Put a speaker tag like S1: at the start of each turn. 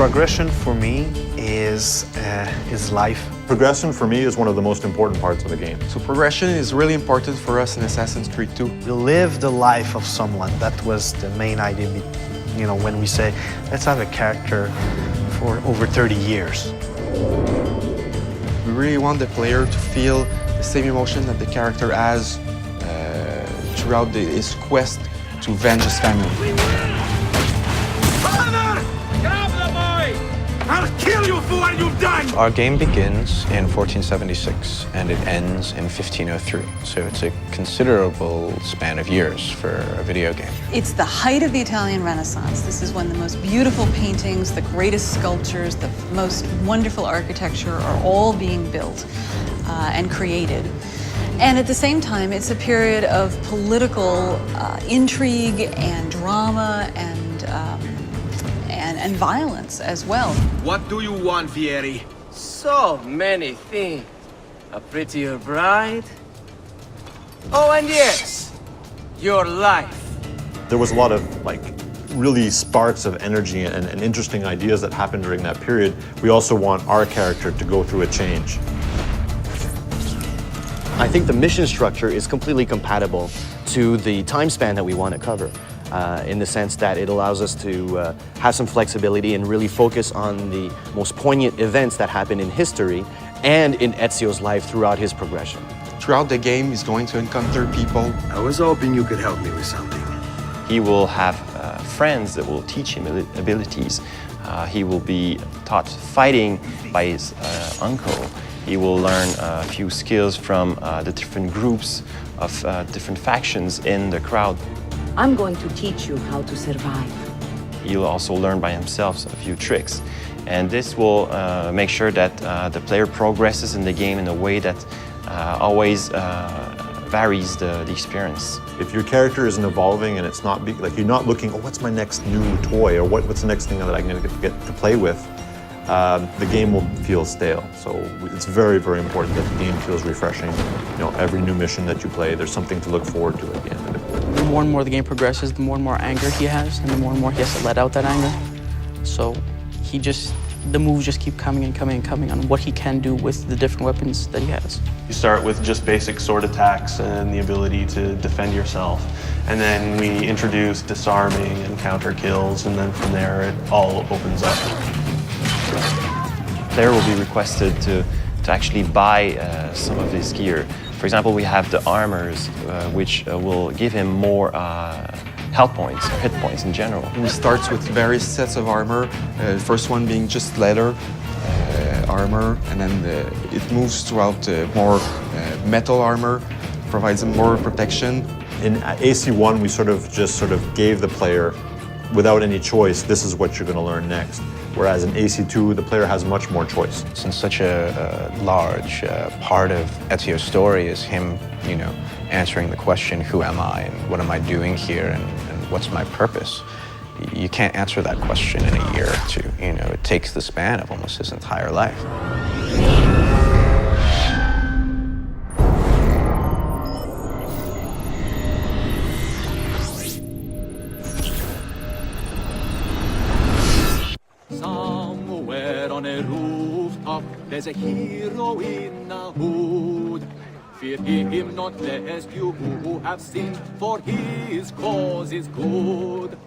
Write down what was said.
S1: Progression for me is life.
S2: Progression for me is one of the most important parts of the game.
S3: So progression is really important for us in Assassin's Creed 2.
S1: You live the life of someone. That was the main idea, you know, when we say, let's have a character for over 30 years.
S3: We really want the player to feel the same emotion that the character has throughout his quest to avenge his family.
S4: Father! Grab the boy! I'll kill you for what you've done!
S5: Our game begins in 1476 and it ends in 1503. So it's a considerable span of years for a video game.
S6: It's the height of the Italian Renaissance. This is when the most beautiful paintings, the greatest sculptures, the most wonderful architecture are all being built and created. And at the same time, it's a period of political intrigue and drama and violence as well.
S4: What do you want, Fieri?
S7: So many things. A prettier bride. Oh, and yes, your life.
S2: There was a lot of really sparks of energy and interesting ideas that happened during that period. We also want our character to go through a change.
S8: I think the mission structure is completely compatible to the time span that we want to cover, in the sense that it allows us to have some flexibility and really focus on the most poignant events that happen in history and in Ezio's life throughout his progression.
S3: Throughout the game, he's going to encounter people.
S4: I was hoping you could help me with something.
S9: He will have friends that will teach him abilities. He will be taught fighting by his uncle. He will learn a few skills from the different groups of different factions in the crowd.
S10: I'm going to teach you how to survive.
S9: He'll also learn by himself a few tricks. And this will make sure that the player progresses in the game in a way that always varies the experience.
S2: If your character isn't evolving and it's not, you're not looking, oh, what's my next new toy, or what's the next thing that I'm going to get to play with, the game will feel stale. So it's very, very important that the game feels refreshing. You know, every new mission that you play, there's something to look forward to at the end of it.
S11: The more and more the game progresses, the more and more anger he has, and the more he has to let out that anger. So the moves just keep coming and coming and coming on what he can do with the different weapons that he has.
S12: You start with just basic sword attacks and the ability to defend yourself. And then we introduce disarming and counter kills, and then from there it all opens up.
S9: The player will be requested to actually buy some of his gear. For example, we have the armors, which will give him more health points, hit points in general.
S3: He starts with various sets of armor, the first one being just leather armor, and then it moves throughout more metal armor, provides him more protection.
S2: In AC1, we sort of gave the player, without any choice, this is what you're going to learn next. Whereas in AC2, the player has much more choice.
S5: Since such a large part of Ezio's story is him, you know, answering the question, who am I and what am I doing here and what's my purpose? You can't answer that question in a year or two. You know, it takes the span of almost his entire life.
S7: Somewhere on a rooftop, there's a hero in a hood. Fear him not, lest you who have sinned, for his cause is good.